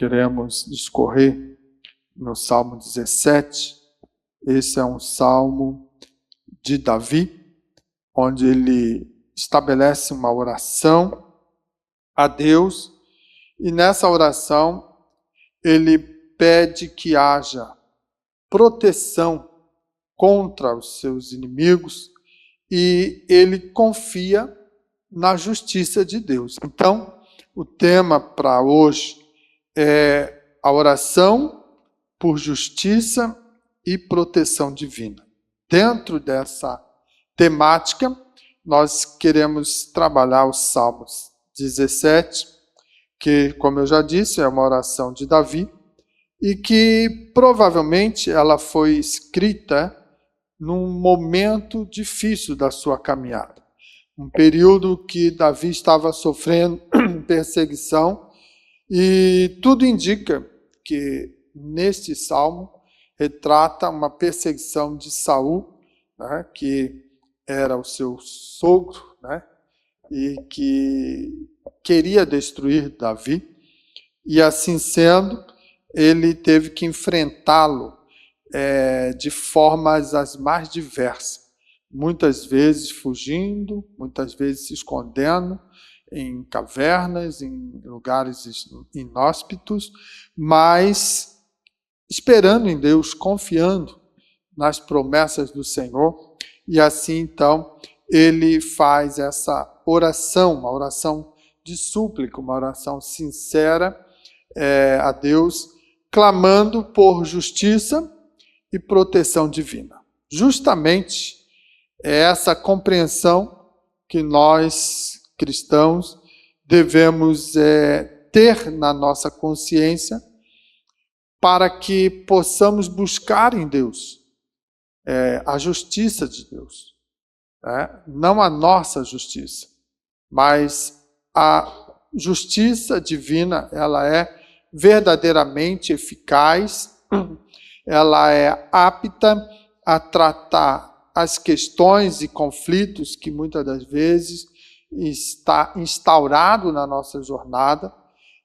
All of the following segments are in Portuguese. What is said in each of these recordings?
queremos discorrer no Salmo 17. Esse é um salmo de Davi, onde ele estabelece uma oração a Deus, e nessa oração ele pede que haja proteção contra os seus inimigos, e ele confia na justiça de Deus. Então, o tema para hoje é a oração por justiça e proteção divina. Dentro dessa temática, nós queremos trabalhar os Salmos 17, que, como eu já disse, é uma oração de Davi, e que provavelmente ela foi escrita num momento difícil da sua caminhada. Um período que Davi estava sofrendo perseguição, e tudo indica que neste salmo retrata uma perseguição de Saul, né, que era o seu sogro, né, e que queria destruir Davi, e assim sendo, ele teve que enfrentá-lo de formas as mais diversas. Muitas vezes fugindo, muitas vezes se escondendo em cavernas, em lugares inóspitos, mas esperando em Deus, confiando nas promessas do Senhor. E assim, então, ele faz essa oração, uma oração de súplica, uma oração sincera a Deus, clamando por justiça e proteção divina. Justamente é essa compreensão que nós, cristãos, devemos ter na nossa consciência para que possamos buscar em Deus a justiça de Deus. Não a nossa justiça, mas a justiça divina, ela é verdadeiramente eficaz, ela é apta a tratar as questões e conflitos que muitas das vezes está instaurado na nossa jornada,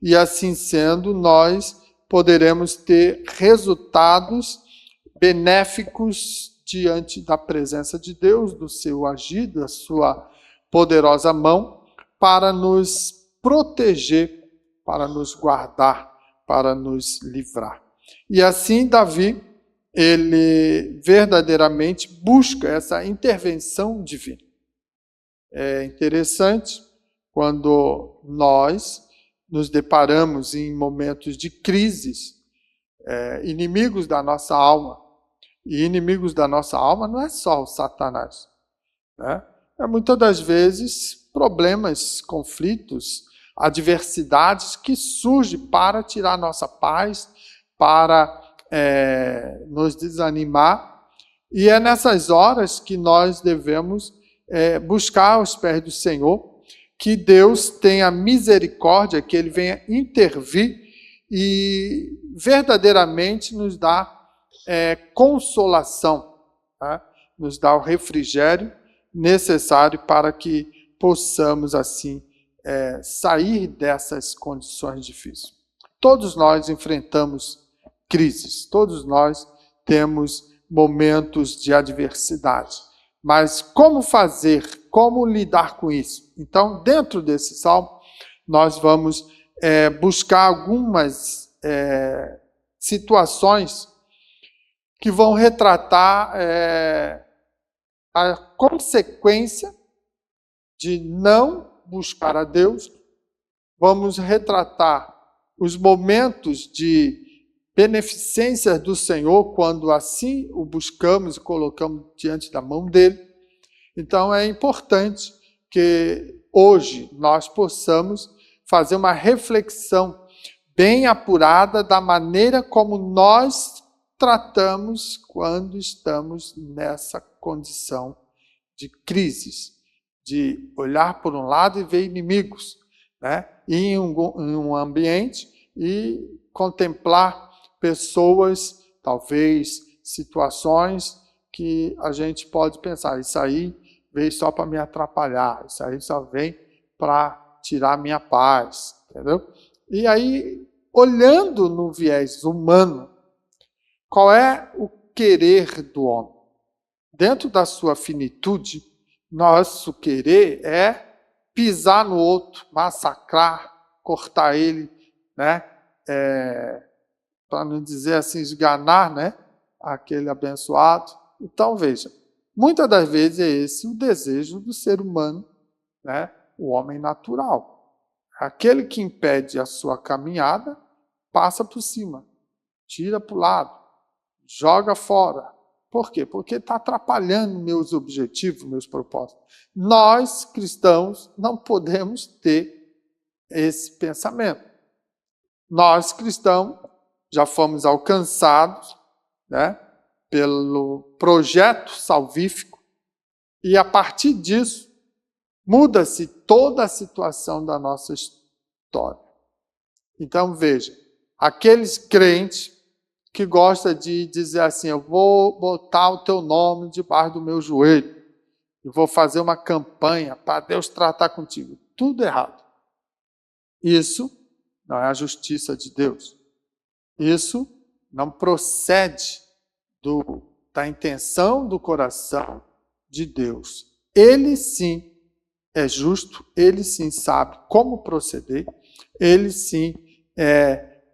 e assim sendo, nós poderemos ter resultados benéficos diante da presença de Deus, do seu agir, da sua poderosa mão, para nos proteger, para nos guardar, para nos livrar. E assim Davi, ele verdadeiramente busca essa intervenção divina. É interessante quando nós nos deparamos em momentos de crises, inimigos da nossa alma. E inimigos da nossa alma não é só o Satanás, né? Muitas das vezes problemas, conflitos, adversidades que surgem para tirar nossa paz, para nos desanimar. E é nessas horas que nós devemos buscar aos pés do Senhor, que Deus tenha misericórdia, que Ele venha intervir e verdadeiramente nos dá consolação, tá? Nos dá o refrigério necessário para que possamos assim sair dessas condições difíceis. Todos nós enfrentamos crises, todos nós temos momentos de adversidade, mas como fazer, como lidar com isso? Então, dentro desse salmo, nós vamos buscar algumas situações que vão retratar a consequência de não buscar a Deus. Vamos retratar os momentos de beneficência do Senhor, quando assim o buscamos e colocamos diante da mão dele. Então é importante que hoje nós possamos fazer uma reflexão bem apurada da maneira como nós tratamos quando estamos nessa condição de crises, de olhar por um lado e ver inimigos, né? Ir em um ambiente e contemplar pessoas, talvez situações que a gente pode pensar, isso aí veio só para me atrapalhar, isso aí só vem para tirar minha paz, entendeu? E aí olhando no viés humano, qual é o querer do homem? Dentro da sua finitude, nosso querer é pisar no outro, massacrar, cortar ele, né? Para não dizer assim, esganar, né? Aquele abençoado. Então, veja, muitas das vezes é esse o desejo do ser humano, né? O homem natural. Aquele que impede a sua caminhada, passa por cima, tira para o lado, joga fora. Por quê? Porque está atrapalhando meus objetivos, meus propósitos. Nós, cristãos, não podemos ter esse pensamento. Nós, cristãos, já fomos alcançados, né, pelo projeto salvífico e, a partir disso, muda-se toda a situação da nossa história. Então, veja, aqueles crentes que gosta de dizer assim, eu vou botar o teu nome debaixo do meu joelho, e vou fazer uma campanha para Deus tratar contigo. Tudo errado. Isso não é a justiça de Deus. Isso não procede da intenção do coração de Deus. Ele sim é justo, ele sim sabe como proceder, ele sim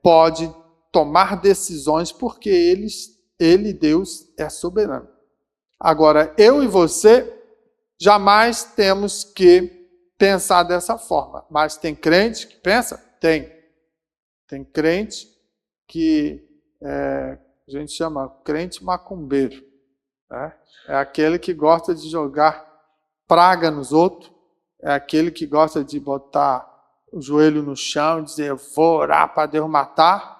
pode tomar decisões, porque ele, Deus, é soberano. Agora, eu e você, jamais temos que pensar dessa forma. Mas tem crente que pensa? Tem. Tem crente que a gente chama crente macumbeiro, né? É aquele que gosta de jogar praga nos outros, é aquele que gosta de botar o joelho no chão e dizer, eu vou orar para Deus matar,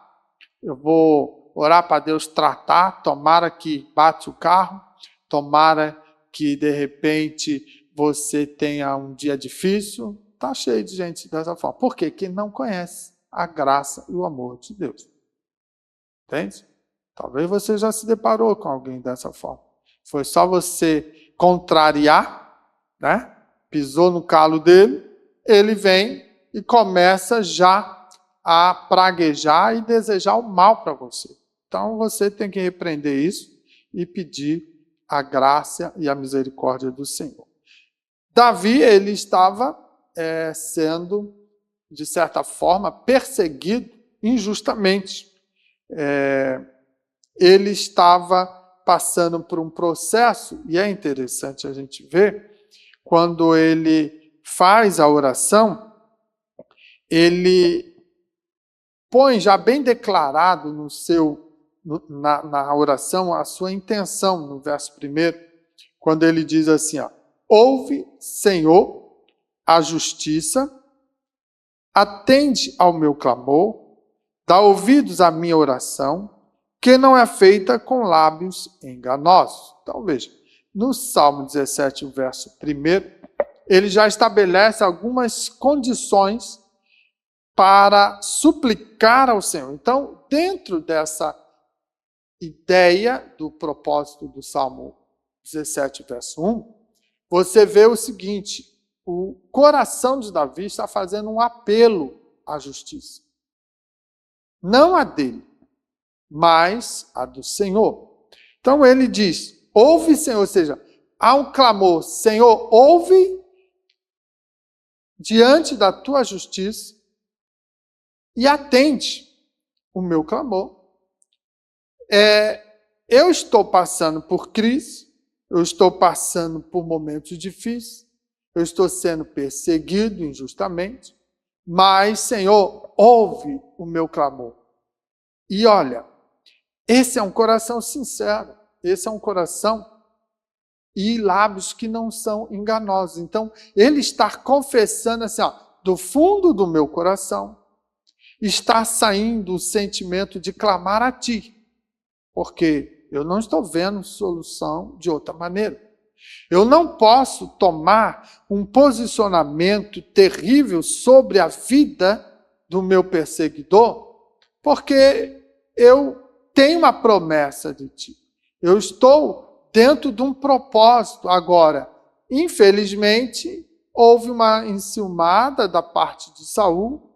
eu vou orar para Deus tratar, tomara que bate o carro, tomara que de repente você tenha um dia difícil. Está cheio de gente dessa forma. Por quê? Porque não conhece a graça e o amor de Deus. Entende? Talvez você já se deparou com alguém dessa forma. Foi só você contrariar, né? Pisou no calo dele, ele vem e começa já a praguejar e desejar o mal para você. Então você tem que repreender isso e pedir a graça e a misericórdia do Senhor. Davi, ele estava sendo, de certa forma, perseguido injustamente. Ele estava passando por um processo, e é interessante a gente ver, quando ele faz a oração, ele põe já bem declarado na oração a sua intenção, no verso 1, quando ele diz assim, ouve, Senhor, a justiça, atende ao meu clamor, dá ouvidos à minha oração, que não é feita com lábios enganosos. Então veja, no Salmo 17, o verso 1, ele já estabelece algumas condições para suplicar ao Senhor. Então, dentro dessa ideia do propósito do Salmo 17, verso 1, você vê o seguinte, o coração de Davi está fazendo um apelo à justiça. Não a dele, mas a do Senhor. Então ele diz, ouve, Senhor, ou seja, há um clamor, Senhor, ouve diante da tua justiça e atende o meu clamor. Eu estou passando por crise, eu estou passando por momentos difíceis, eu estou sendo perseguido injustamente, mas, Senhor, ouve o meu clamor. E olha, esse é um coração sincero, esse é um coração e lábios que não são enganosos. Então, ele está confessando assim, do fundo do meu coração, está saindo o sentimento de clamar a ti, porque eu não estou vendo solução de outra maneira. Eu não posso tomar um posicionamento terrível sobre a vida do meu perseguidor, porque eu tenho uma promessa de ti. Eu estou dentro de um propósito. Agora, infelizmente, houve uma enciumada da parte de Saul,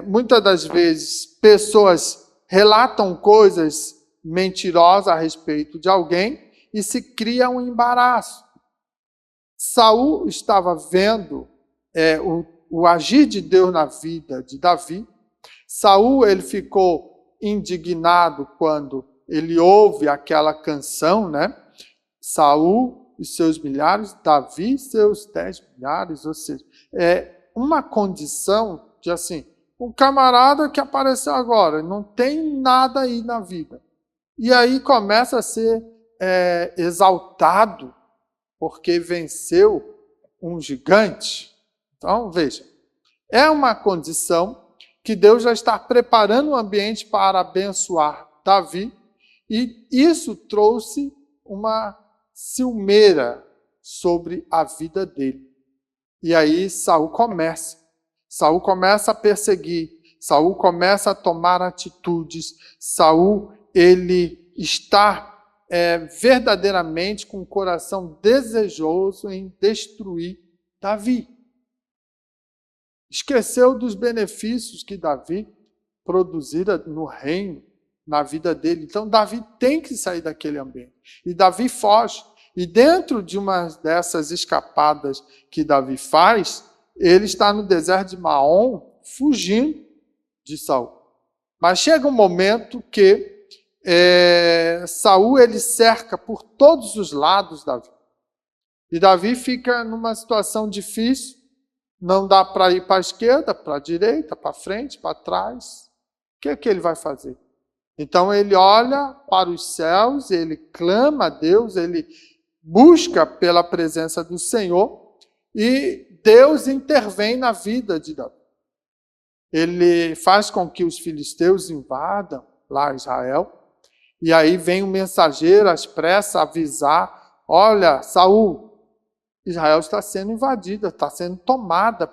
Muitas das vezes, pessoas relatam coisas mentirosas a respeito de alguém e se cria um embaraço. Saul estava vendo o agir de Deus na vida de Davi. Saul, ele ficou indignado quando ele ouve aquela canção, né? Saul e seus milhares, Davi e seus 10 milhares, ou seja, uma condição de assim, um camarada que apareceu agora, não tem nada aí na vida. E aí começa a ser exaltado, porque venceu um gigante. Então, veja, é uma condição que Deus já está preparando o ambiente para abençoar Davi, e isso trouxe uma ciumeira sobre a vida dele. E aí Saul começa a perseguir, Saul começa a tomar atitudes, Saul, ele está verdadeiramente com o coração desejoso em destruir Davi. Esqueceu dos benefícios que Davi produzira no reino, na vida dele. Então, Davi tem que sair daquele ambiente. E Davi foge. E dentro de uma dessas escapadas que Davi faz, ele está no deserto de Maom, fugindo de Saul. Mas chega um momento que Saul ele cerca por todos os lados Davi. E Davi fica numa situação difícil, não dá para ir para a esquerda, para a direita, para frente, para trás. O que é que ele vai fazer? Então ele olha para os céus, ele clama a Deus, ele busca pela presença do Senhor e Deus intervém na vida de Davi. Ele faz com que os filisteus invadam lá Israel. E aí vem um mensageiro às pressas avisar, olha, Saul, Israel está sendo invadida, está sendo tomada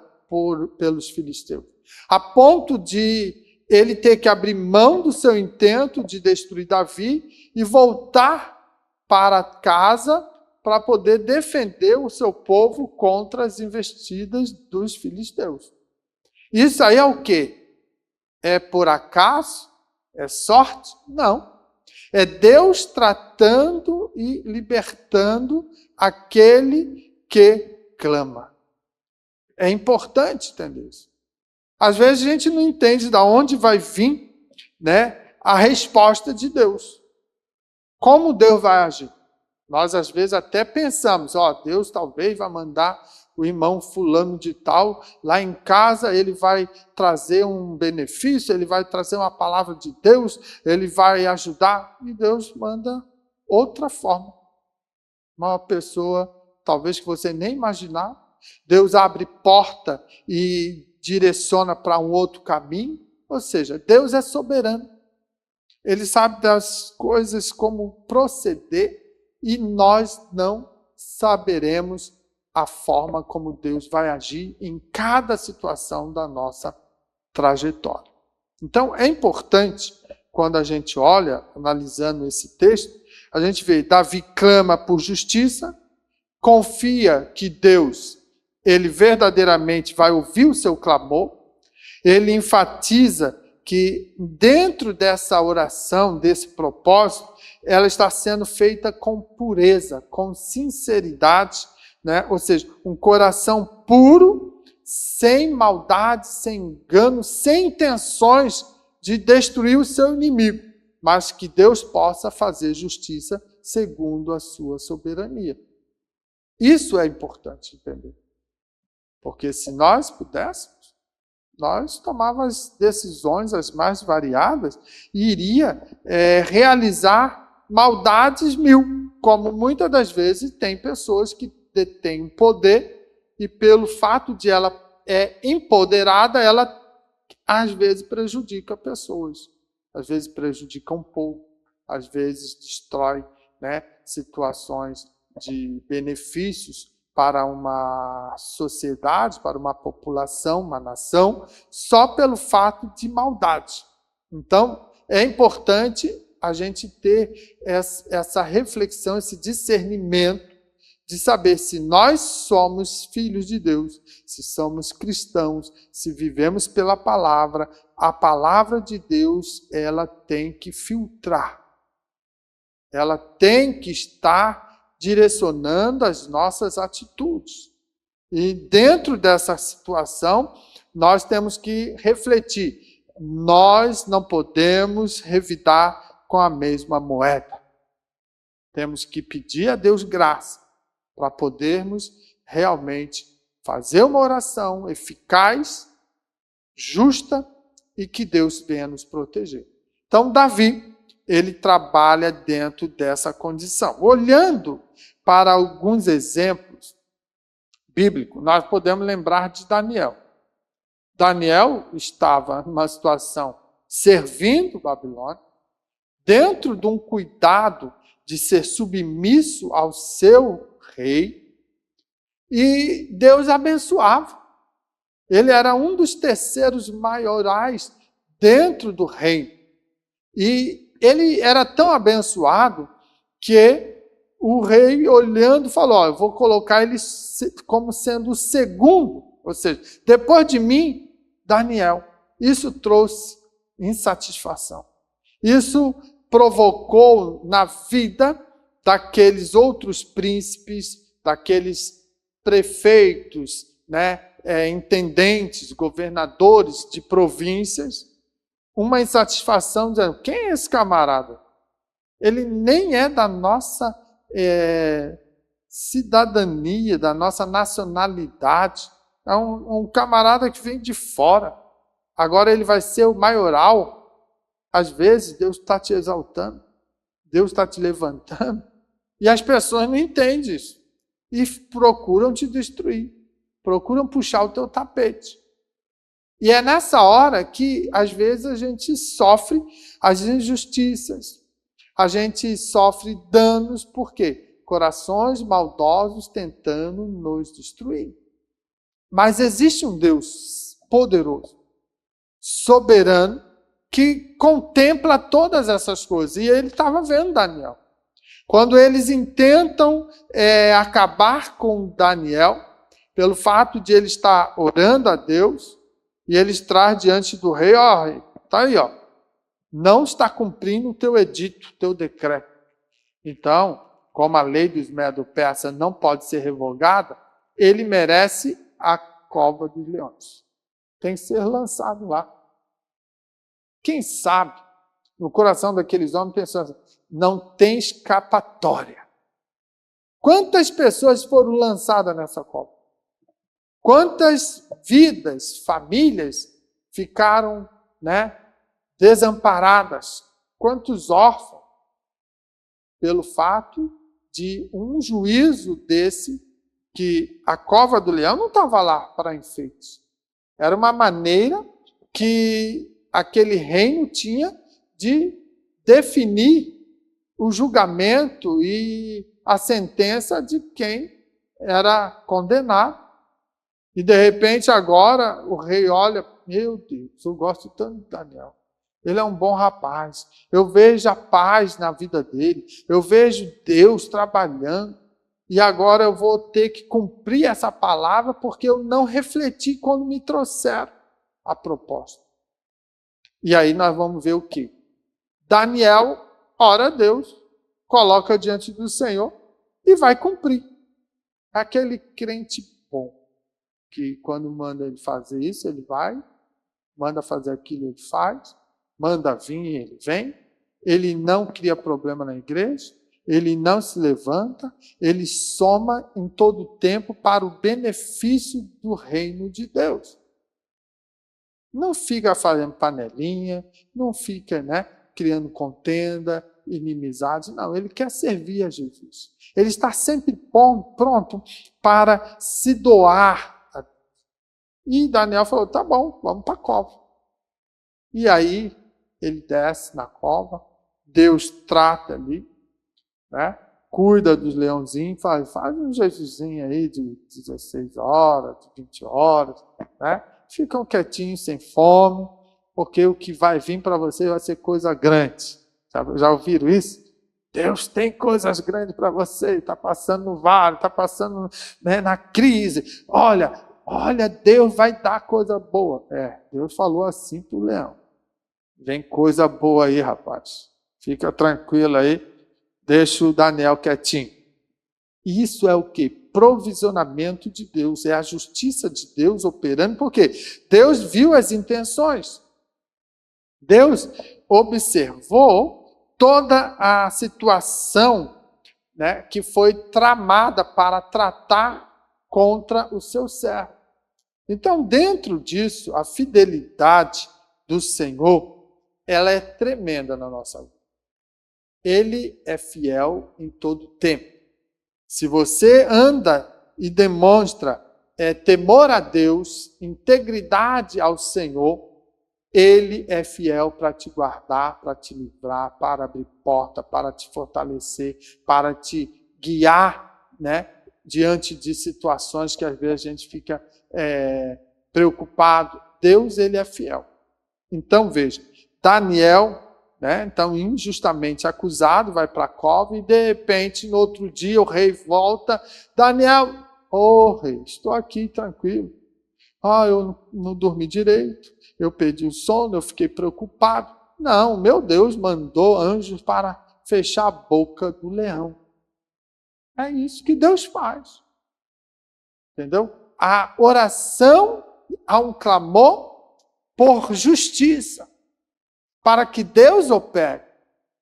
pelos filisteus. A ponto de ele ter que abrir mão do seu intento de destruir Davi e voltar para casa para poder defender o seu povo contra as investidas dos filisteus. Isso aí é o quê? É por acaso? É sorte? Não. É Deus tratando e libertando aquele que clama. É importante entender isso. Às vezes a gente não entende de onde vai vir, né, a resposta de Deus. Como Deus vai agir? Nós às vezes até pensamos, Deus talvez vai mandar o irmão fulano de tal, lá em casa ele vai trazer um benefício, ele vai trazer uma palavra de Deus, ele vai ajudar, e Deus manda outra forma. Uma pessoa, talvez que você nem imaginar, Deus abre porta e direciona para um outro caminho, ou seja, Deus é soberano. Ele sabe das coisas, como proceder, e nós não saberemos a forma como Deus vai agir em cada situação da nossa trajetória. Então, é importante, quando a gente olha, analisando esse texto, a gente vê, Davi clama por justiça, confia que Deus, ele verdadeiramente vai ouvir o seu clamor, ele enfatiza que dentro dessa oração, desse propósito, ela está sendo feita com pureza, com sinceridade, né? Ou seja, um coração puro, sem maldade, sem engano, sem intenções de destruir o seu inimigo, mas que Deus possa fazer justiça segundo a sua soberania. Isso é importante entender. Porque se nós pudéssemos, nós tomávamos decisões as mais variadas e iria realizar maldades mil, como muitas das vezes tem pessoas que detêm poder e pelo fato de ela empoderada, ela às vezes prejudica pessoas, às vezes prejudica um povo, às vezes destrói, né, situações de benefícios para uma sociedade, para uma população, uma nação, só pelo fato de maldade. Então, é importante a gente ter essa reflexão, esse discernimento de saber se nós somos filhos de Deus, se somos cristãos, se vivemos pela palavra. A palavra de Deus, ela tem que filtrar. Ela tem que estar direcionando as nossas atitudes. E dentro dessa situação, nós temos que refletir. Nós não podemos revidar com a mesma moeda. Temos que pedir a Deus graça para podermos realmente fazer uma oração eficaz, justa e que Deus venha nos proteger. Então, Davi, ele trabalha dentro dessa condição. Olhando para alguns exemplos bíblicos, nós podemos lembrar de Daniel. Daniel estava numa situação servindo Babilônia, dentro de um cuidado de ser submisso ao seu rei, e Deus abençoava. Ele era um dos terceiros maiorais dentro do reino. E ele era tão abençoado que o rei, olhando, falou: eu vou colocar ele como sendo o segundo, ou seja, depois de mim, Daniel. Isso trouxe insatisfação. Isso provocou na vida daqueles outros príncipes, daqueles prefeitos, intendentes, governadores de províncias, uma insatisfação dizendo: quem é esse camarada? Ele nem é da nossa cidadania, da nossa nacionalidade. É um camarada que vem de fora. Agora ele vai ser o maioral. Às vezes Deus está te exaltando, Deus está te levantando, e as pessoas não entendem isso. E procuram te destruir, procuram puxar o teu tapete. E é nessa hora que, às vezes, a gente sofre as injustiças, a gente sofre danos, por quê? Corações maldosos tentando nos destruir. Mas existe um Deus poderoso, soberano, que contempla todas essas coisas. E ele estava vendo Daniel. Quando eles intentam acabar com Daniel, pelo fato de ele estar orando a Deus, e eles trazem diante do rei: está aí, não está cumprindo o teu edito, o teu decreto. Então, como a lei dos Medo-Persas não pode ser revogada, ele merece a cova dos leões. Tem que ser lançado lá. Quem sabe, no coração daqueles homens, pensando assim: não tem escapatória. Quantas pessoas foram lançadas nessa cova? Quantas vidas, famílias ficaram desamparadas? Quantos órfãos? Pelo fato de um juízo desse, que a cova do leão não estava lá para enfeites. Era uma maneira que aquele reino tinha de definir o julgamento e a sentença de quem era condenado. E de repente agora o rei olha: meu Deus, eu gosto tanto de Daniel. Ele é um bom rapaz. Eu vejo a paz na vida dele. Eu vejo Deus trabalhando. E agora eu vou ter que cumprir essa palavra porque eu não refleti quando me trouxeram a proposta. E aí nós vamos ver o quê? Daniel ora a Deus, coloca diante do Senhor e vai cumprir. Aquele crente bom, que quando manda ele fazer isso, ele vai, manda fazer aquilo, ele faz, manda vir, ele vem, ele não cria problema na igreja, ele não se levanta, ele soma em todo o tempo para o benefício do reino de Deus. Não fica fazendo panelinha, não fica criando contenda, inimizade. Não, ele quer servir a Jesus. Ele está sempre pronto para se doar. E Daniel falou: tá bom, vamos para a cova. E aí ele desce na cova, Deus trata ali, cuida dos leãozinhos, faz um jejuzinho aí de 16 horas, de 20 horas, ficam quietinhos, sem fome, porque o que vai vir para você vai ser coisa grande. Já ouviram isso? Deus tem coisas grandes para você, está passando no vale, está passando, né, na crise. Olha, Deus vai dar coisa boa. Deus falou assim para o leão. Vem coisa boa aí, rapaz. Fica tranquilo aí, deixa o Daniel quietinho. Isso é o quê? Provisionamento de Deus, é a justiça de Deus operando, porque Deus viu as intenções. Deus observou toda a situação, né, que foi tramada para tratar contra o seu servo. Então, dentro disso, a fidelidade do Senhor, ela é tremenda na nossa vida. Ele é fiel em todo tempo. Se você anda e demonstra temor a Deus, integridade ao Senhor, Ele é fiel para te guardar, para te livrar, para abrir porta, para te fortalecer, para te guiar, né, diante de situações que às vezes a gente fica preocupado. Deus, Ele é fiel. Então, veja, Daniel, né, então injustamente acusado, vai para a cova e de repente, no outro dia, o rei volta. Daniel, rei, estou aqui tranquilo. Eu não dormi direito, eu perdi o sono, eu fiquei preocupado. Não, meu Deus mandou anjos para fechar a boca do leão. É isso que Deus faz. Entendeu? A oração há um clamor por justiça, para que Deus opere.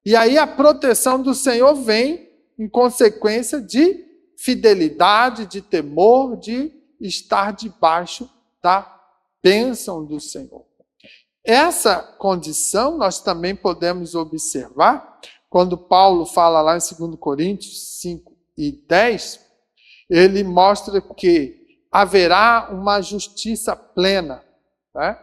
E aí a proteção do Senhor vem em consequência de fidelidade, de temor, de estar debaixo da bênção do Senhor. Essa condição nós também podemos observar quando Paulo fala lá em 2 Coríntios 5 e 10, ele mostra que haverá uma justiça plena, né,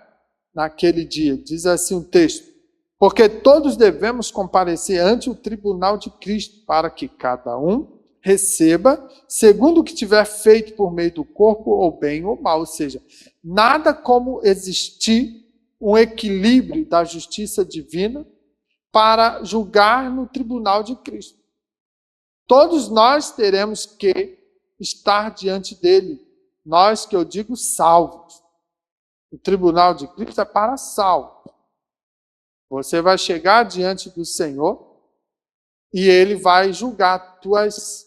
naquele dia. Diz assim o texto: porque todos devemos comparecer ante o tribunal de Cristo, para que cada um receba segundo o que tiver feito por meio do corpo, ou bem ou mal. Ou seja, nada como existir um equilíbrio da justiça divina para julgar no tribunal de Cristo. Todos nós teremos que estar diante dele. Nós, que eu digo, salvos. O tribunal de Cristo é para salvos. Você vai chegar diante do Senhor e Ele vai julgar tuas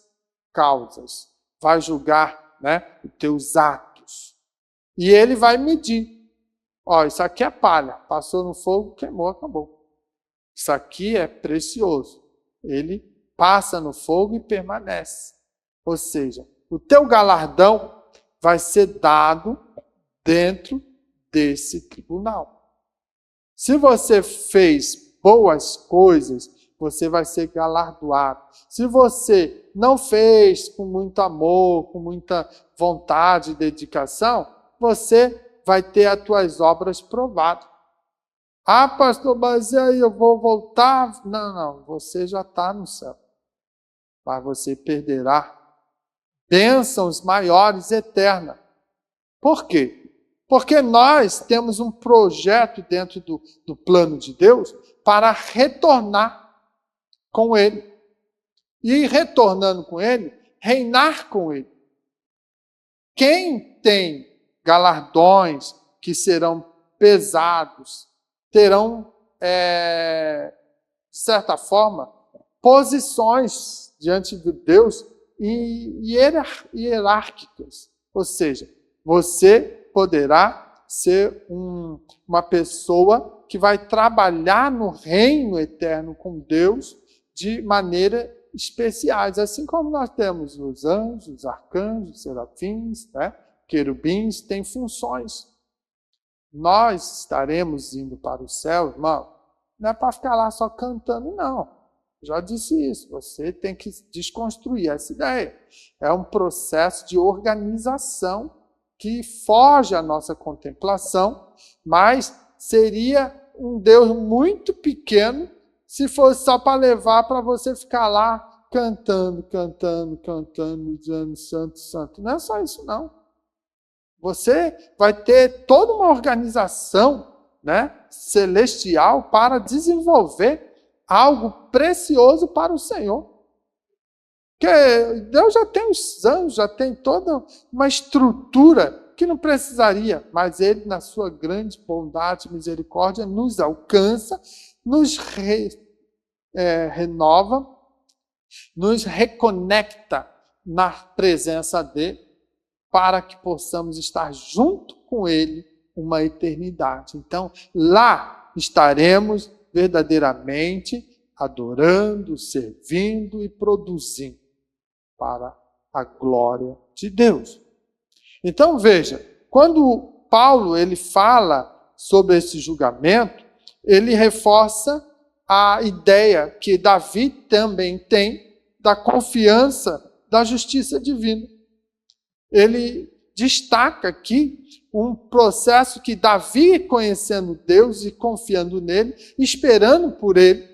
causas, vai julgar, né, os teus atos. E Ele vai medir. Isso aqui é palha, passou no fogo, queimou, acabou. Isso aqui é precioso. Ele passa no fogo e permanece. Ou seja, o teu galardão vai ser dado dentro desse tribunal. Se você fez boas coisas, você vai ser galardoado. Se você não fez com muito amor, com muita vontade e dedicação, você vai ter as tuas obras provadas. Pastor, mas e aí eu vou voltar? Não, você já está no céu. Mas você perderá bênçãos maiores eternas. Por quê? Porque nós temos um projeto dentro do plano de Deus para retornar com Ele. E retornando com Ele, reinar com Ele. Quem tem galardões que serão pesados, terão, de certa forma, posições diante de Deus hierárquicas. Ou seja, você poderá ser uma pessoa que vai trabalhar no reino eterno com Deus de maneira especiais, assim como nós temos os anjos, os arcanjos, os serafins, né? Querubins, têm funções. Nós estaremos indo para o céu, irmão, não é para ficar lá só cantando, não. Já disse isso, você tem que desconstruir essa ideia. É um processo de organização que foge à nossa contemplação, mas seria um Deus muito pequeno se fosse só para levar para você ficar lá cantando, dizendo santo, santo. Não é só isso, não. Você vai ter toda uma organização, né, celestial para desenvolver algo precioso para o Senhor. Porque Deus já tem os anjos, já tem toda uma estrutura que não precisaria, mas Ele, na sua grande bondade e misericórdia, nos alcança, nos renova, nos reconecta na presença dEle, para que possamos estar junto com Ele uma eternidade. Então, lá estaremos verdadeiramente adorando, servindo e produzindo para a glória de Deus. Então, veja, quando Paulo ele fala sobre esse julgamento, ele reforça a ideia que Davi também tem da confiança da justiça divina. Ele destaca aqui um processo que Davi, conhecendo Deus e confiando nele, esperando por ele,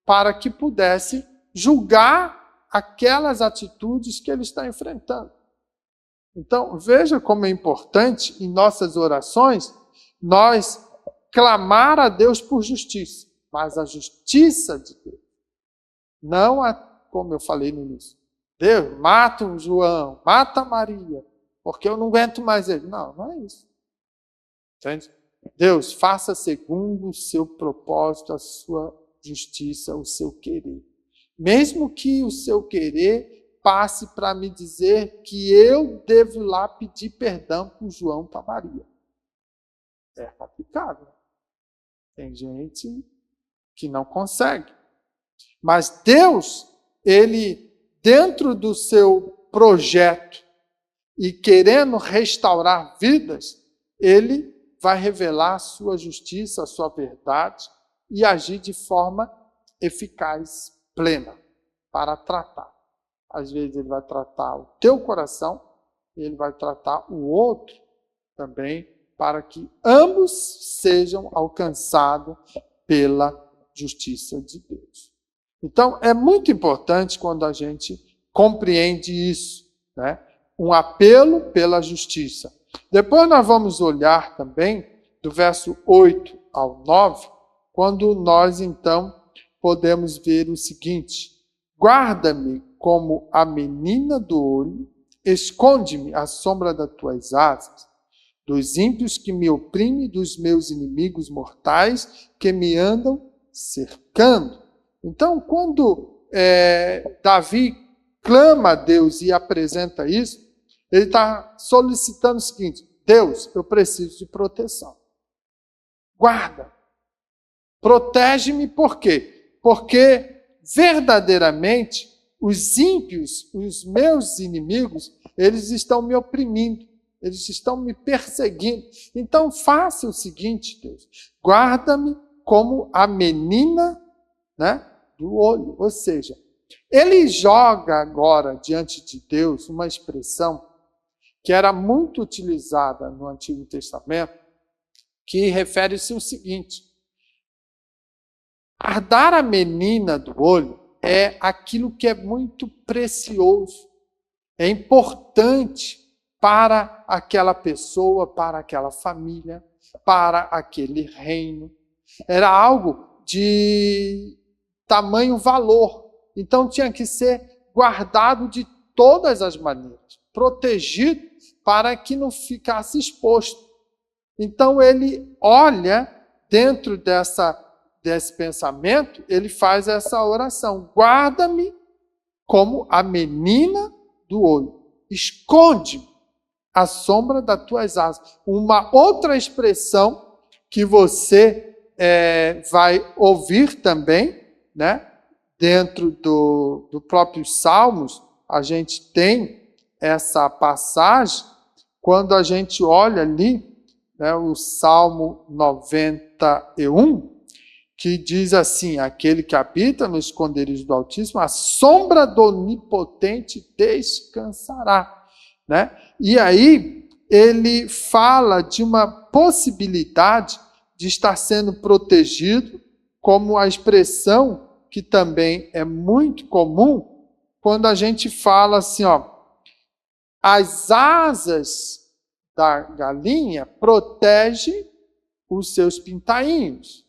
para que pudesse julgar aquelas atitudes que ele está enfrentando. Então, veja como é importante em nossas orações nós clamar a Deus por justiça, mas a justiça de Deus, não a, como eu falei no início, Deus, mata o João, mata a Maria, porque eu não aguento mais ele. Não, não é isso. Entende? Deus, faça segundo o seu propósito, a sua justiça, o seu querer. Mesmo que o seu querer passe para me dizer que eu devo lá pedir perdão para o João, para Maria. É complicado. Tem gente que não consegue. Mas Deus, Ele, dentro do seu projeto e querendo restaurar vidas, Ele vai revelar a sua justiça, a sua verdade e agir de forma eficaz, plena, para tratar. Às vezes Ele vai tratar o teu coração, e Ele vai tratar o outro também, para que ambos sejam alcançados pela justiça de Deus. Então, é muito importante quando a gente compreende isso, né? Um apelo pela justiça. Depois nós vamos olhar também, do verso 8 ao 9, quando nós, então, podemos ver o seguinte: guarda-me como a menina do olho, esconde-me à sombra das tuas asas, dos ímpios que me oprimem, dos meus inimigos mortais que me andam cercando. Então, quando Davi clama a Deus e apresenta isso, ele está solicitando o seguinte: Deus, eu preciso de proteção. Guarda. Protege-me por quê? Porque verdadeiramente os ímpios, os meus inimigos, eles estão me oprimindo, eles estão me perseguindo. Então faça o seguinte, Deus, guarda-me como a menina, né, do olho. Ou seja, ele joga agora diante de Deus uma expressão que era muito utilizada no Antigo Testamento, que refere-se ao seguinte: guardar a menina do olho é aquilo que é muito precioso, é importante para aquela pessoa, para aquela família, para aquele reino. Era algo de tamanho valor, então tinha que ser guardado de todas as maneiras, protegido para que não ficasse exposto. Então ele olha dentro desse pensamento, ele faz essa oração: guarda-me como a menina do olho, esconde-me à sombra das tuas asas. Uma outra expressão que você vai ouvir também, né? Dentro do próprio Salmos, a gente tem essa passagem, quando a gente olha ali, né, o Salmo 91, que diz assim: aquele que habita no esconderijo do Altíssimo, a sombra do Onipotente descansará. Né? E aí ele fala de uma possibilidade de estar sendo protegido, como a expressão que também é muito comum, quando a gente fala assim, ó, as asas da galinha protegem os seus pintainhos.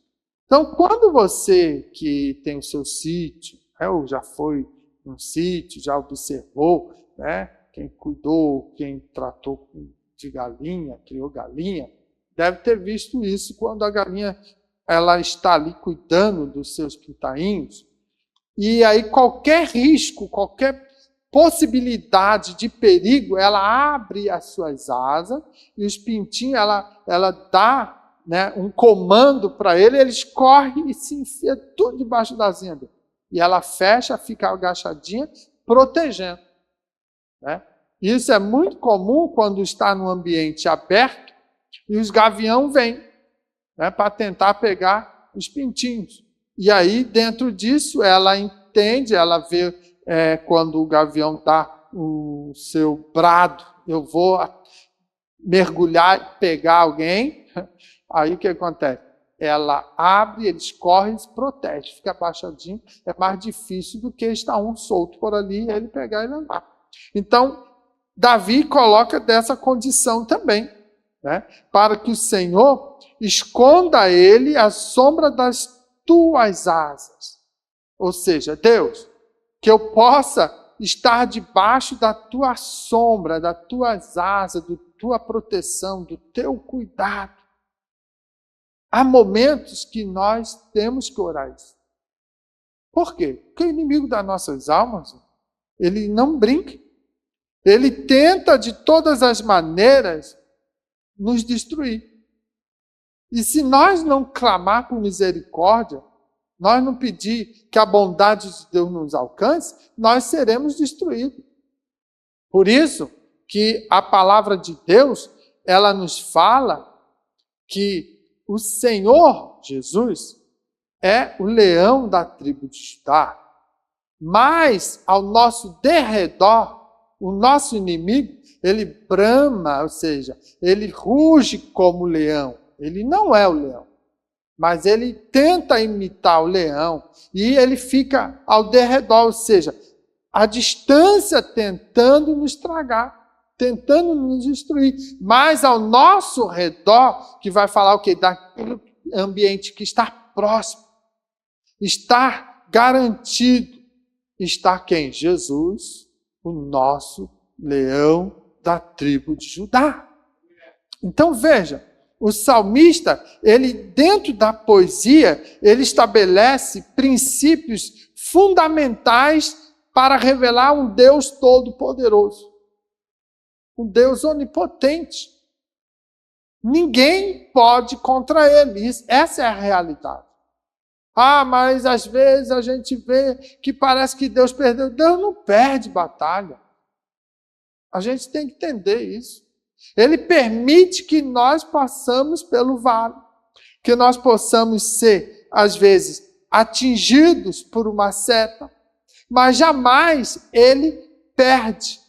Então, quando você que tem o seu sítio, ou já foi num sítio, já observou, né? Quem cuidou, quem tratou de galinha, criou galinha, deve ter visto isso quando a galinha ela está ali cuidando dos seus pintainhos. E aí qualquer risco, qualquer possibilidade de perigo, ela abre as suas asas e os pintinhos, ela dá, né, um comando para ele, eles correm e se enfiam tudo debaixo da asinha dele. E ela fecha, fica agachadinha, protegendo. Né? Isso é muito comum quando está num ambiente aberto e os gaviões vêm, né, para tentar pegar os pintinhos. E aí, dentro disso, ela entende, ela vê quando o gavião dá o seu brado, eu vou mergulhar e pegar alguém. Aí o que acontece? Ela abre, eles correm e se protege, fica abaixadinho. É mais difícil do que estar um solto por ali, ele pegar e levar. Então, Davi coloca dessa condição também, né? Para que o Senhor esconda a ele a sombra das tuas asas. Ou seja, Deus, que eu possa estar debaixo da tua sombra, das tuas asas, da tua proteção, do teu cuidado. Há momentos que nós temos que orar isso. Por quê? Porque o inimigo das nossas almas, ele não brinca. Ele tenta de todas as maneiras nos destruir. E se nós não clamar por misericórdia, nós não pedir que a bondade de Deus nos alcance, nós seremos destruídos. Por isso que a palavra de Deus, ela nos fala que o Senhor Jesus é o leão da tribo de Judá. Mas ao nosso derredor, o nosso inimigo, ele brama, ou seja, ele ruge como leão. Ele não é o leão, mas ele tenta imitar o leão e ele fica ao derredor, ou seja, a distância tentando nos tragar, tentando nos destruir. Mas ao nosso redor, que vai falar o quê? Daquele ambiente que está próximo, está garantido, está quem? Jesus, o nosso leão da tribo de Judá. Então veja, o salmista, ele dentro da poesia, ele estabelece princípios fundamentais para revelar um Deus todo-poderoso. Um Deus onipotente. Ninguém pode contra ele. Essa é a realidade. Ah, mas às vezes a gente vê que parece que Deus perdeu. Deus não perde batalha. A gente tem que entender isso. Ele permite que nós passamos pelo vale, que nós possamos ser, às vezes, atingidos por uma seta, mas jamais ele perde.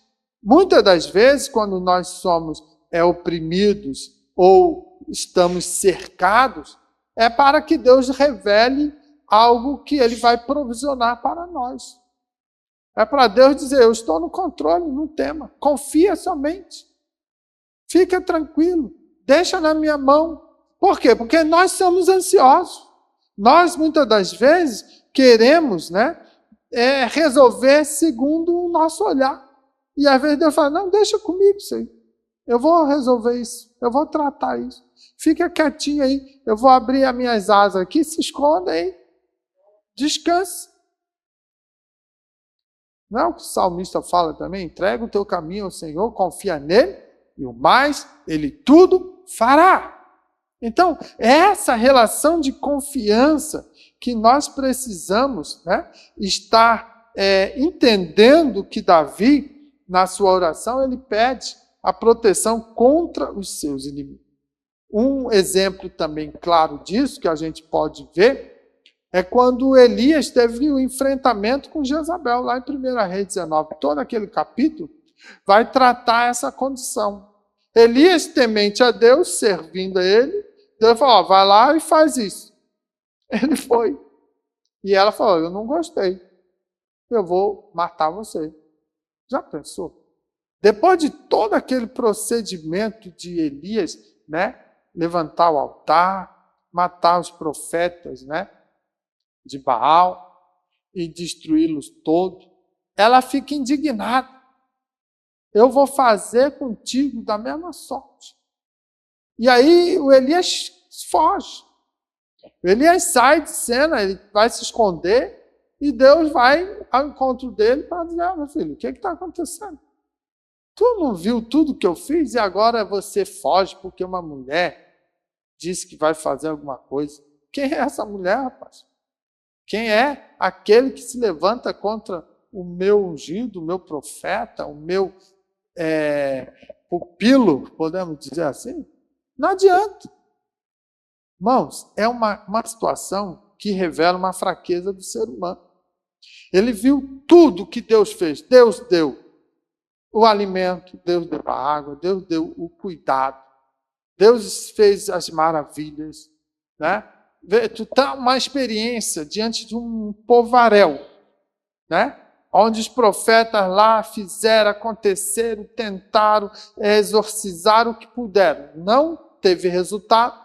Muitas das vezes, quando nós somos oprimidos ou estamos cercados, é para que Deus revele algo que ele vai provisionar para nós. É para Deus dizer, eu estou no controle, não tema, confia somente. Fica tranquilo, deixa na minha mão. Por quê? Porque nós somos ansiosos. Nós, muitas das vezes, queremos, né, resolver segundo o nosso olhar. E às vezes Deus fala, não, deixa comigo isso aí. Eu vou resolver isso, eu vou tratar isso. Fica quietinho aí, eu vou abrir as minhas asas aqui, se esconda aí. Descanse. Não é o que o salmista fala também? Entrega o teu caminho ao Senhor, confia nele, e o mais, ele tudo fará. Então, essa relação de confiança que nós precisamos, né, estar entendendo que Davi, na sua oração, ele pede a proteção contra os seus inimigos. Um exemplo também claro disso, que a gente pode ver, é quando Elias teve o enfrentamento com Jezabel, lá em 1 Reis 19. Todo aquele capítulo vai tratar essa condição. Elias, temente a Deus, servindo a ele, Deus falou, vai lá e faz isso. Ele foi. E ela falou, eu não gostei. Eu vou matar você. Já pensou? Depois de todo aquele procedimento de Elias, né, levantar o altar, matar os profetas, né, de Baal e destruí-los todos. Ela fica indignada. Eu vou fazer contigo da mesma sorte. E aí o Elias foge. O Elias sai de cena, ele vai se esconder e Deus vai ao encontro dele para dizer: meu filho, o que está acontecendo? Tu não viu tudo que eu fiz e agora você foge porque uma mulher disse que vai fazer alguma coisa? Quem é essa mulher, rapaz? Quem é aquele que se levanta contra o meu ungido, o meu profeta, o meu pupilo, podemos dizer assim? Não adianta. Irmãos, é uma situação que revela uma fraqueza do ser humano. Ele viu tudo que Deus fez. Deus deu o alimento, Deus deu a água, Deus deu o cuidado. Deus fez as maravilhas, né? Tu tá uma experiência diante de um povaréu, né? Onde os profetas lá fizeram, aconteceram, tentaram, exorcizaram o que puderam. Não teve resultado.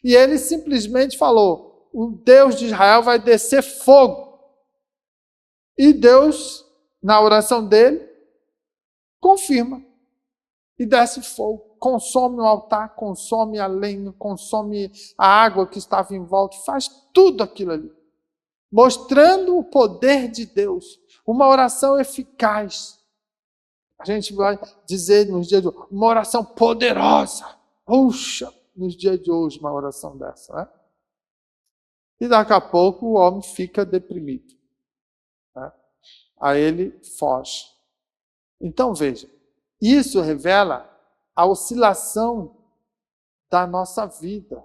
E ele simplesmente falou: o Deus de Israel vai descer fogo. E Deus, na oração dele, confirma. E desce fogo. Consome o altar, consome a lenha, consome a água que estava em volta, faz tudo aquilo ali. Mostrando o poder de Deus. Uma oração eficaz. A gente vai dizer nos dias de hoje, uma oração poderosa. Puxa, nos dias de hoje, uma oração dessa, né? E daqui a pouco o homem fica deprimido, né? Aí ele foge. Então veja, isso revela a oscilação da nossa vida,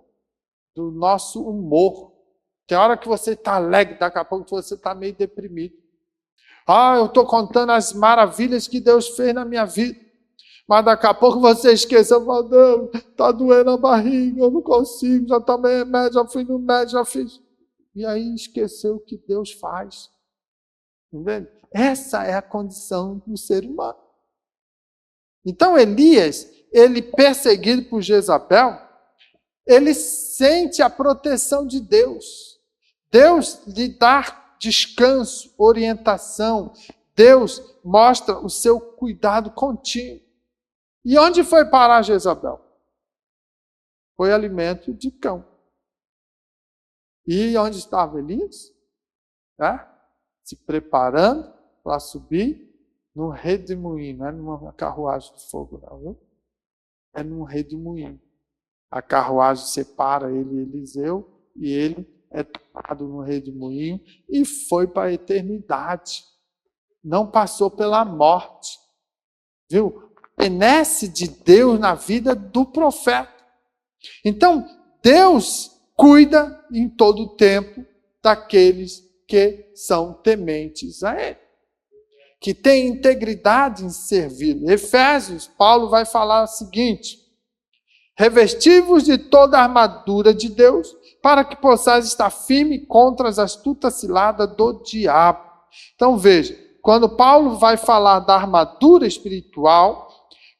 do nosso humor. Tem hora que você está alegre, daqui a pouco você está meio deprimido. Eu estou contando as maravilhas que Deus fez na minha vida. Mas daqui a pouco você esqueceu, fala: Deus, está doendo a barriga, eu não consigo, já tomei remédio, já fui no médico, já fiz. E aí esqueceu o que Deus faz. Entende? Essa é a condição do ser humano. Então Elias, ele perseguido por Jezabel, ele sente a proteção de Deus. Deus lhe dá descanso, orientação. Deus mostra o seu cuidado contínuo. E onde foi parar Jezabel? Foi alimento de cão. E onde estava Elias? Se preparando para subir num redemoinho, não é numa carruagem de fogo, não, viu? É num redemoinho. A carruagem separa ele e Eliseu, e ele é tocado no redemoinho e foi para a eternidade. Não passou pela morte. Viu? Benesse de Deus na vida do profeta. Então, Deus cuida em todo o tempo daqueles que são tementes a Ele, que têm integridade em servi-lo. Efésios, Paulo vai falar o seguinte: revesti-vos de toda a armadura de Deus, para que possais estar firme contra as astutas ciladas do diabo. Então veja, quando Paulo vai falar da armadura espiritual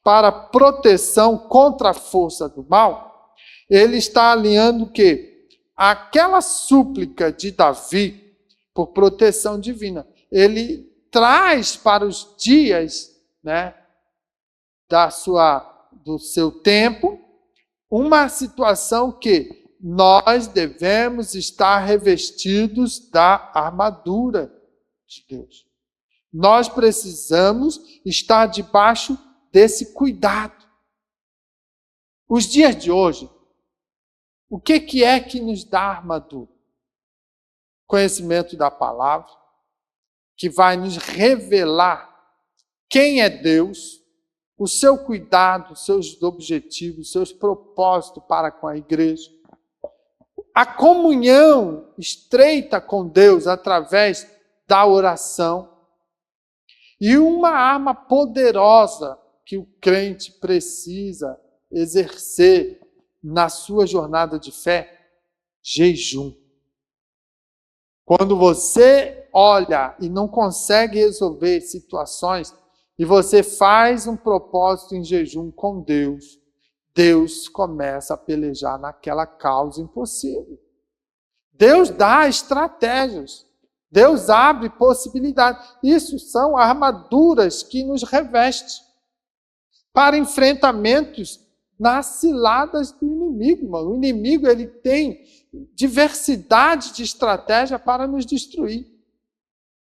para proteção contra a força do mal, ele está alinhando o quê? Aquela súplica de Davi por proteção divina. Ele traz para os dias, né, do seu tempo, uma situação que nós devemos estar revestidos da armadura de Deus. Nós precisamos estar debaixo desse cuidado. Os dias de hoje, o que é que nos dá armadura? Conhecimento da palavra, que vai nos revelar quem é Deus, o seu cuidado, os seus objetivos, os seus propósitos para com a igreja. A comunhão estreita com Deus através da oração. E uma arma poderosa que o crente precisa exercer na sua jornada de fé: jejum. Quando você olha e não consegue resolver situações, e você faz um propósito em jejum com Deus, Deus começa a pelejar naquela causa impossível. Deus dá estratégias. Deus abre possibilidades. Isso são armaduras que nos reveste para enfrentamentos nas ciladas do inimigo, irmão. O inimigo, ele tem diversidade de estratégia para nos destruir.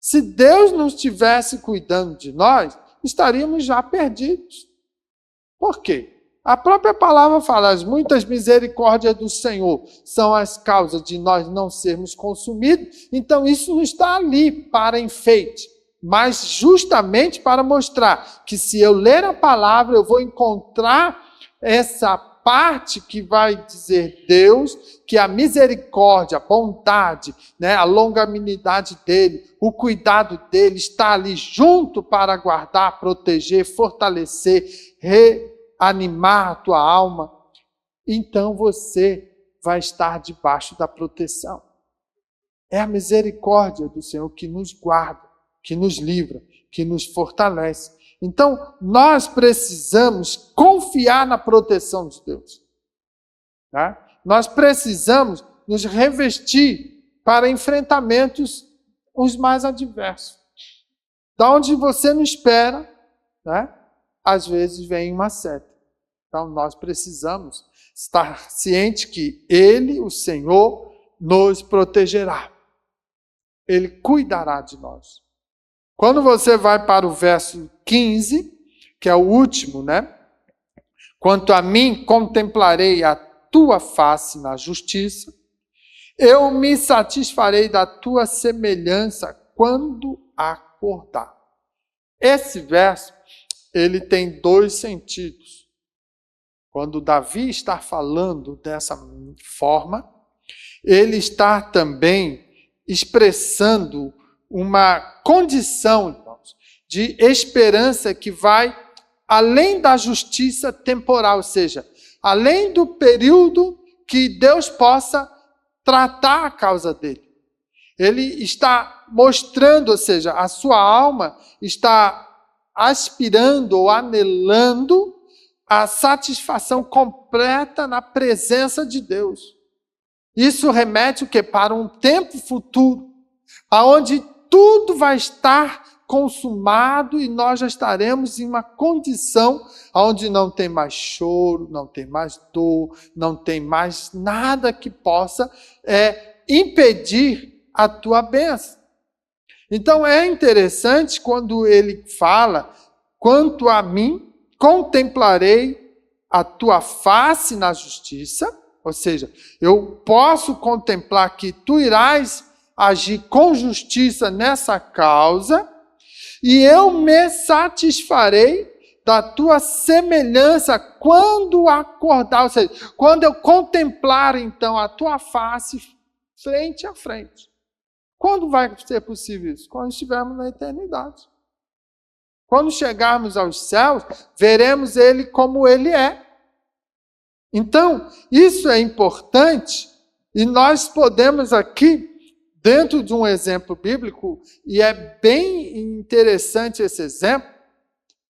Se Deus não estivesse cuidando de nós, estaríamos já perdidos. Por quê? A própria palavra fala, as muitas misericórdias do Senhor são as causas de nós não sermos consumidos. Então isso não está ali para enfeite, mas justamente para mostrar que se eu ler a palavra, eu vou encontrar essa parte que vai dizer Deus, que a misericórdia, a bondade, a longanimidade dele, o cuidado dele está ali junto para guardar, proteger, fortalecer, animar a tua alma, então você vai estar debaixo da proteção. É a misericórdia do Senhor que nos guarda, que nos livra, que nos fortalece. Então, nós precisamos confiar na proteção de Deus. Tá? Nós precisamos nos revestir para enfrentamentos os mais adversos. Da onde você não espera, às vezes vem uma seta. Então, nós precisamos estar ciente que Ele, o Senhor, nos protegerá. Ele cuidará de nós. Quando você vai para o verso 15, que é o último, Quanto a mim, contemplarei a tua face na justiça, eu me satisfarei da tua semelhança quando acordar. Esse verso, ele tem dois sentidos. Quando Davi está falando dessa forma, ele está também expressando uma condição, irmãos, de esperança que vai além da justiça temporal, ou seja, além do período que Deus possa tratar a causa dele. Ele está mostrando, ou seja, a sua alma está aspirando ou anelando a satisfação completa na presença de Deus. Isso remete o quê? Para um tempo futuro, aonde tudo vai estar consumado e nós já estaremos em uma condição onde não tem mais choro, não tem mais dor, não tem mais nada que possa impedir a tua bênção. Então é interessante quando ele fala, quanto a mim, contemplarei a tua face na justiça, ou seja, eu posso contemplar que tu irás agir com justiça nessa causa, e eu me satisfarei da tua semelhança quando acordar, ou seja, quando eu contemplar então a tua face frente a frente. Quando vai ser possível isso? Quando estivermos na eternidade. Quando chegarmos aos céus, veremos Ele como Ele é. Então, isso é importante e nós podemos aqui, dentro de um exemplo bíblico, e é bem interessante esse exemplo,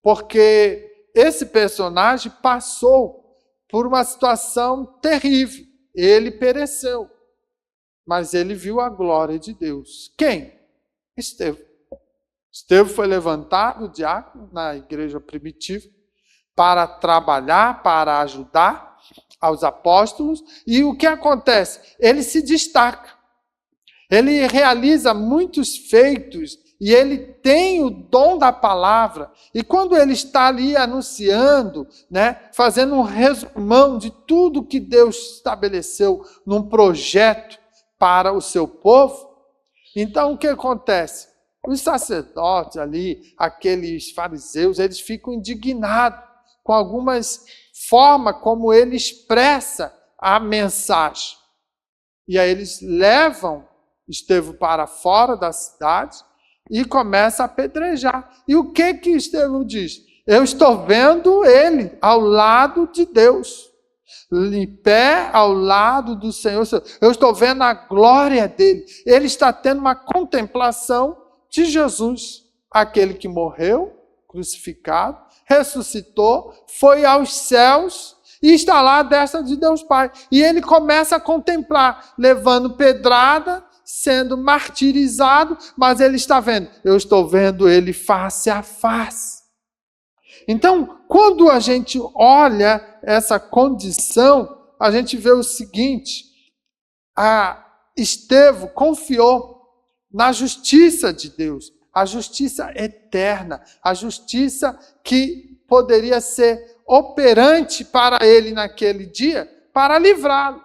porque esse personagem passou por uma situação terrível. Ele pereceu, mas ele viu a glória de Deus. Quem? Estevão. Estevão foi levantado, diácono, na igreja primitiva, para trabalhar, para ajudar aos apóstolos. E o que acontece? Ele se destaca. Ele realiza muitos feitos e ele tem o dom da palavra. E quando ele está ali anunciando, fazendo um resumão de tudo que Deus estabeleceu num projeto para o seu povo, então o que acontece? Os sacerdotes ali, aqueles fariseus, eles ficam indignados com algumas formas como ele expressa a mensagem. E aí eles levam Estevão para fora da cidade e começam a apedrejar. E o que Estevão diz? Eu estou vendo ele ao lado de Deus, em pé ao lado do Senhor. Eu estou vendo a glória dele. Ele está tendo uma contemplação de Jesus, aquele que morreu, crucificado, ressuscitou, foi aos céus e está lá à destra de Deus Pai. E ele começa a contemplar, levando pedrada, sendo martirizado, mas ele está vendo. Eu estou vendo ele face a face. Então, quando a gente olha essa condição, a gente vê o seguinte: Estevão confiou na justiça de Deus, a justiça eterna, a justiça que poderia ser operante para ele naquele dia, para livrá-lo.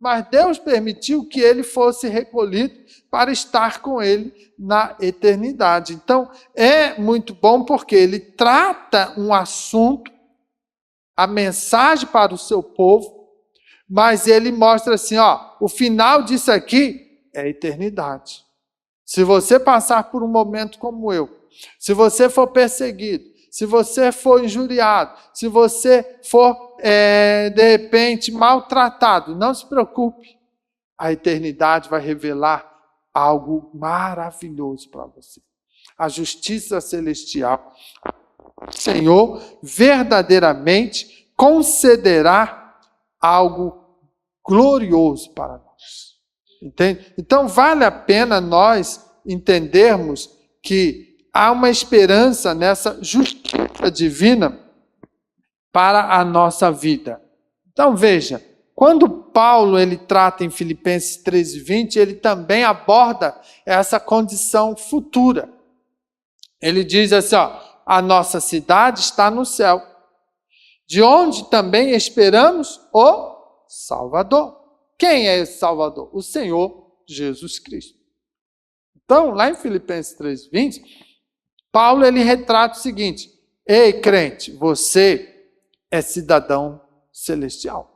Mas Deus permitiu que ele fosse recolhido para estar com ele na eternidade. Então, é muito bom porque ele trata um assunto, a mensagem para o seu povo, mas ele mostra assim, o final disso aqui é a eternidade. Se você passar por um momento como eu, se você for perseguido, se você for injuriado, se você for, de repente, maltratado, não se preocupe. A eternidade vai revelar algo maravilhoso para você. A justiça celestial. O Senhor verdadeiramente concederá algo glorioso para nós. Entende? Então, vale a pena nós entendermos que há uma esperança nessa justiça divina para a nossa vida. Então, veja, quando Paulo ele trata em Filipenses 3:20, ele também aborda essa condição futura. Ele diz assim, a nossa cidade está no céu, de onde também esperamos o Salvador. Quem é esse Salvador? O Senhor Jesus Cristo. Então, lá em Filipenses 3:20, Paulo ele retrata o seguinte: ei, crente, você é cidadão celestial.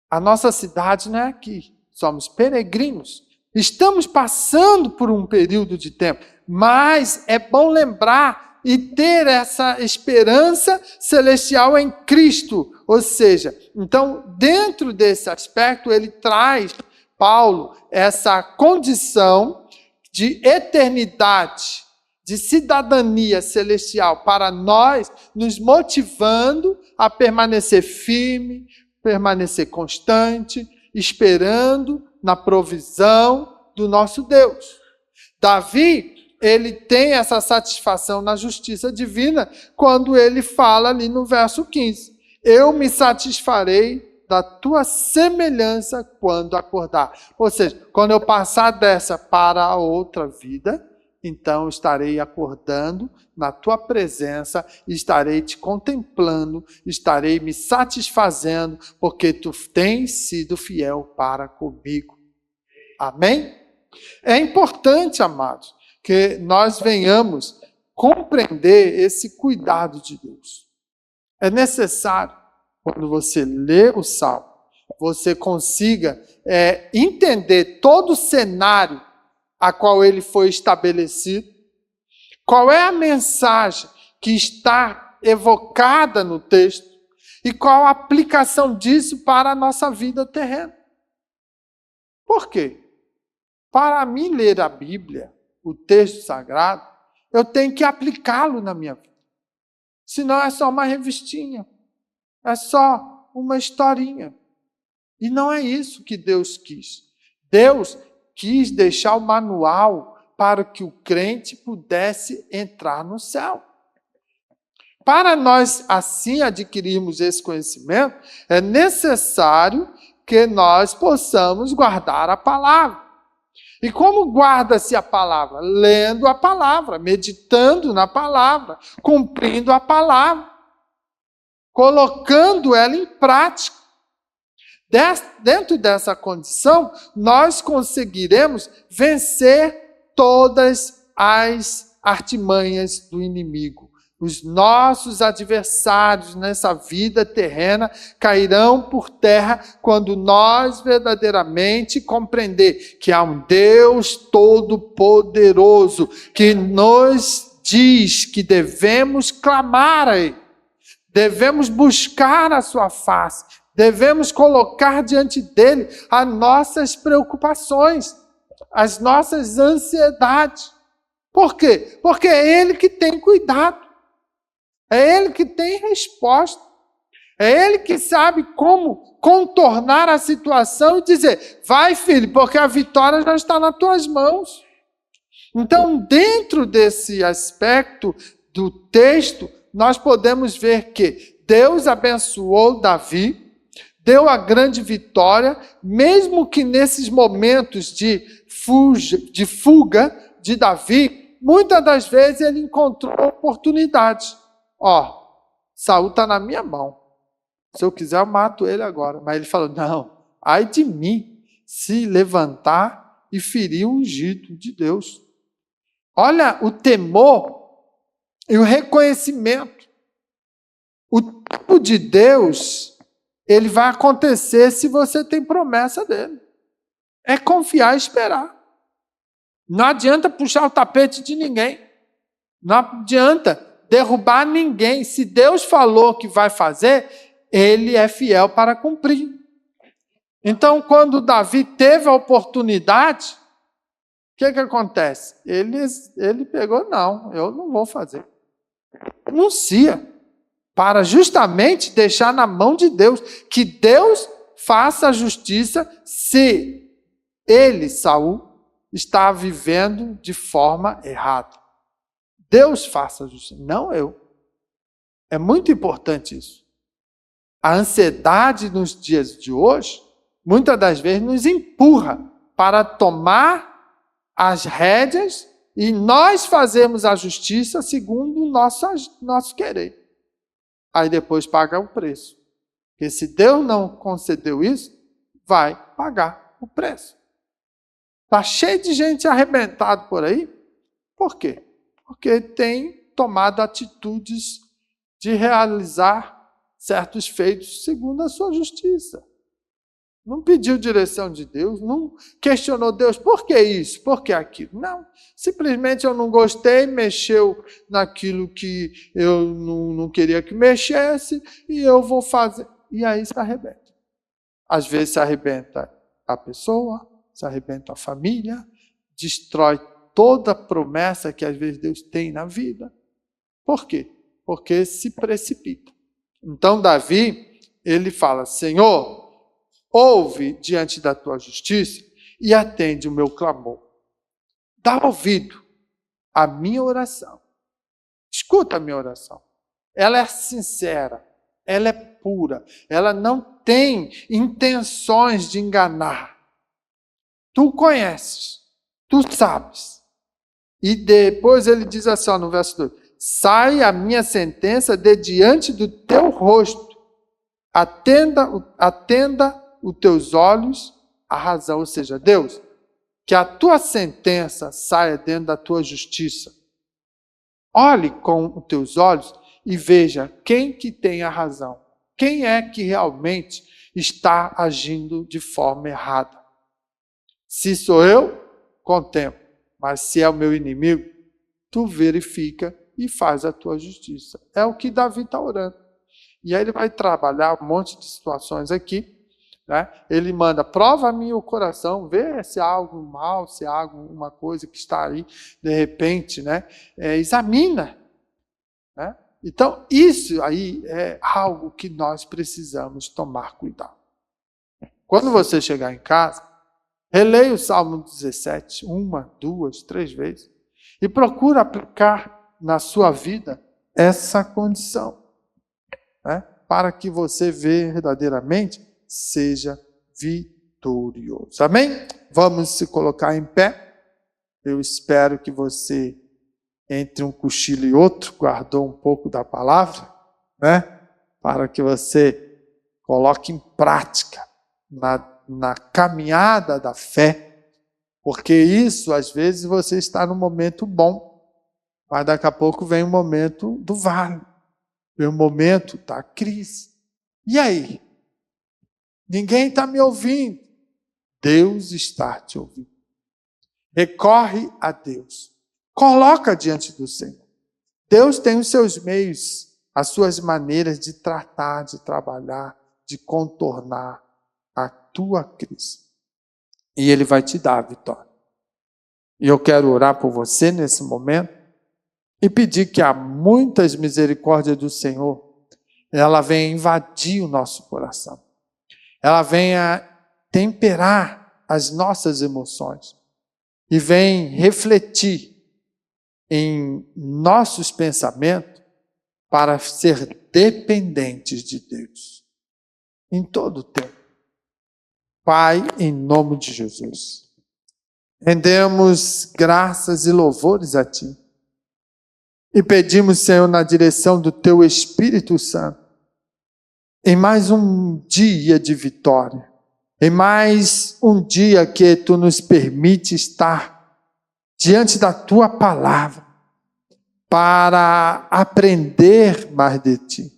A nossa cidade não é aqui, somos peregrinos. Estamos passando por um período de tempo, mas é bom lembrar e ter essa esperança celestial em Cristo. Ou seja, então, dentro desse aspecto, ele traz, Paulo, essa condição de eternidade, de cidadania celestial para nós, nos motivando a permanecer firme, permanecer constante, esperando na provisão do nosso Deus. Davi, ele tem essa satisfação na justiça divina quando ele fala ali no verso 15. Eu me satisfarei da tua semelhança quando acordar. Ou seja, quando eu passar dessa para a outra vida, então estarei acordando na tua presença, estarei te contemplando, estarei me satisfazendo, porque tu tens sido fiel para comigo. Amém? É importante, amados, que nós venhamos compreender esse cuidado de Deus. É necessário, quando você lê o Salmo, você consiga entender todo o cenário a qual ele foi estabelecido, qual é a mensagem que está evocada no texto e qual a aplicação disso para a nossa vida terrena. Por quê? Para mim ler a Bíblia, o texto sagrado, eu tenho que aplicá-lo na minha vida. Senão é só uma revistinha, é só uma historinha. E não é isso que Deus quis. Deus quis deixar o manual para que o crente pudesse entrar no céu. Para nós, assim, adquirirmos esse conhecimento, é necessário que nós possamos guardar a palavra. E como guarda-se a palavra? Lendo a palavra, meditando na palavra, cumprindo a palavra, colocando ela em prática. Dentro dessa condição, nós conseguiremos vencer todas as artimanhas do inimigo. Os nossos adversários nessa vida terrena cairão por terra quando nós verdadeiramente compreender que há um Deus todo-poderoso que nos diz que devemos clamar a Ele, devemos buscar a sua face, devemos colocar diante dele as nossas preocupações, as nossas ansiedades. Por quê? Porque é Ele que tem cuidado. É Ele que tem resposta. É Ele que sabe como contornar a situação e dizer, vai filho, porque a vitória já está nas tuas mãos. Então, dentro desse aspecto do texto, nós podemos ver que Deus abençoou Davi, deu a grande vitória, mesmo que nesses momentos de fuga de Davi, muitas das vezes ele encontrou oportunidade. Saul está na minha mão. Se eu quiser, eu mato ele agora. Mas ele falou, não, ai de mim, se levantar e ferir o ungido de Deus. Olha o temor e o reconhecimento. O tempo de Deus, ele vai acontecer se você tem promessa dele. É confiar e esperar. Não adianta puxar o tapete de ninguém. Não adianta derrubar ninguém. Se Deus falou que vai fazer, ele é fiel para cumprir. Então, quando Davi teve a oportunidade, o que acontece? Ele pegou, não, eu não vou fazer. Anuncia, para justamente deixar na mão de Deus, que Deus faça a justiça se ele, Saul, está vivendo de forma errada. Deus faça a justiça, não eu. É muito importante isso. A ansiedade nos dias de hoje, muitas das vezes, nos empurra para tomar as rédeas e nós fazemos a justiça segundo o nosso querer. Aí depois paga o preço. Porque se Deus não concedeu isso, vai pagar o preço. Está cheio de gente arrebentada por aí. Por quê? Porque tem tomado atitudes de realizar certos feitos segundo a sua justiça. Não pediu direção de Deus, não questionou Deus, por que isso, por que aquilo? Não, simplesmente eu não gostei, mexeu naquilo que eu não queria que mexesse e eu vou fazer. E aí se arrebenta. Às vezes se arrebenta a pessoa, se arrebenta a família, destrói toda a promessa que às vezes Deus tem na vida. Por quê? Porque se precipita. Então Davi, ele fala, Senhor, ouve diante da tua justiça e atende o meu clamor. Dá ouvido à minha oração. Escuta a minha oração. Ela é sincera, ela é pura, ela não tem intenções de enganar. Tu conheces, tu sabes. E depois ele diz assim, no verso 2, sai a minha sentença de diante do teu rosto, atenda os teus olhos a razão, ou seja, Deus, que a tua sentença saia dentro da tua justiça. Olhe com os teus olhos e veja quem que tem a razão. Quem é que realmente está agindo de forma errada. Se sou eu, contemplo. Mas se é o meu inimigo, tu verifica e faz a tua justiça. É o que Davi está orando. E aí ele vai trabalhar um monte de situações aqui. Né? Ele manda, prova-me o coração, vê se há algo mal, se há alguma coisa que está aí, de repente, né? Examina. Né? Então, isso aí é algo que nós precisamos tomar cuidado. Quando você chegar em casa, releia o Salmo 17, 1, 2, 3 vezes, e procura aplicar na sua vida essa condição, né? Para que você verdadeiramente seja vitorioso. Amém? Vamos se colocar em pé. Eu espero que você, entre um cochilo e outro, guardou um pouco da palavra, né? Para que você coloque em prática na caminhada da fé, porque isso, às vezes, você está num momento bom, mas daqui a pouco vem o momento do vale, vem o momento da crise. E aí? Ninguém está me ouvindo. Deus está te ouvindo. Recorre a Deus. Coloca diante do Senhor. Deus tem os seus meios, as suas maneiras de tratar, de trabalhar, de contornar a tua crise. E Ele vai te dar a vitória. E eu quero orar por você nesse momento e pedir que há muitas misericórdias do Senhor ela vem invadir o nosso coração. Ela vem a temperar as nossas emoções e vem refletir em nossos pensamentos para ser dependentes de Deus em todo o tempo. Pai, em nome de Jesus, rendemos graças e louvores a Ti e pedimos, Senhor, na direção do Teu Espírito Santo, em mais um dia de vitória, em mais um dia que Tu nos permite estar diante da Tua palavra, para aprender mais de Ti,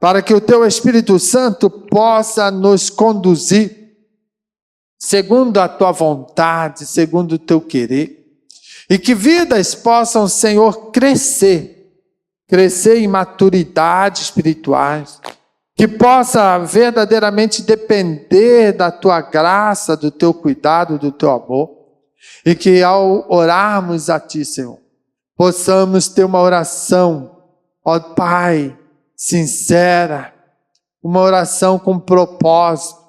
para que o Teu Espírito Santo possa nos conduzir segundo a Tua vontade, segundo o Teu querer, e que vidas possam, Senhor, crescer em maturidade espirituais, que possa verdadeiramente depender da Tua graça, do Teu cuidado, do Teu amor, e que ao orarmos a Ti, Senhor, possamos ter uma oração, ó Pai, sincera, uma oração com propósito,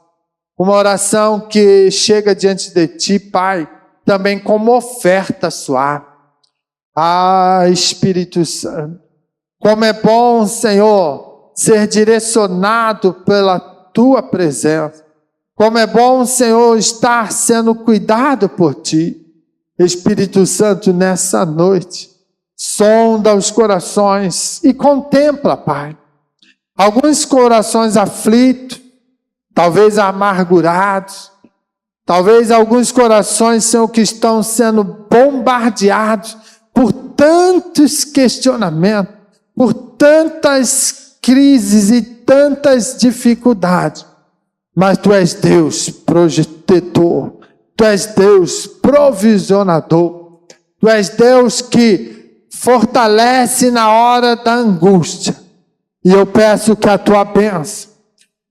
uma oração que chega diante de Ti, Pai, também como oferta suave. Ah, Espírito Santo, como é bom, Senhor, ser direcionado pela Tua presença. Como é bom, Senhor, estar sendo cuidado por Ti. Espírito Santo, nessa noite, sonda os corações e contempla, Pai. Alguns corações aflitos, talvez amargurados, talvez alguns corações, Senhor, que estão sendo bombardeados por tantos questionamentos, por tantas crises e tantas dificuldades. Mas Tu és Deus protetor, Tu és Deus provisionador, Tu és Deus que fortalece na hora da angústia. E eu peço que a Tua bênção,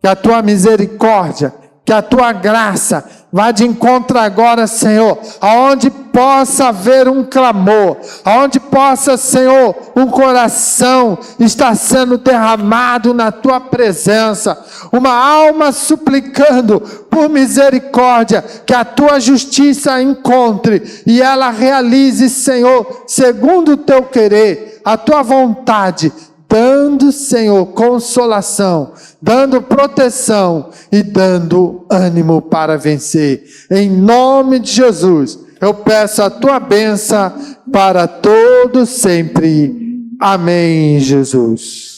que a Tua misericórdia, que a Tua graça vá de encontro agora, Senhor, aonde possa haver um clamor, aonde possa, Senhor, um coração estar sendo derramado na Tua presença, uma alma suplicando por misericórdia, que a Tua justiça encontre e ela realize, Senhor, segundo o Teu querer, a Tua vontade, dando, Senhor, consolação, dando proteção e dando ânimo para vencer. Em nome de Jesus, eu peço a Tua bênção para todos sempre. Amém, Jesus.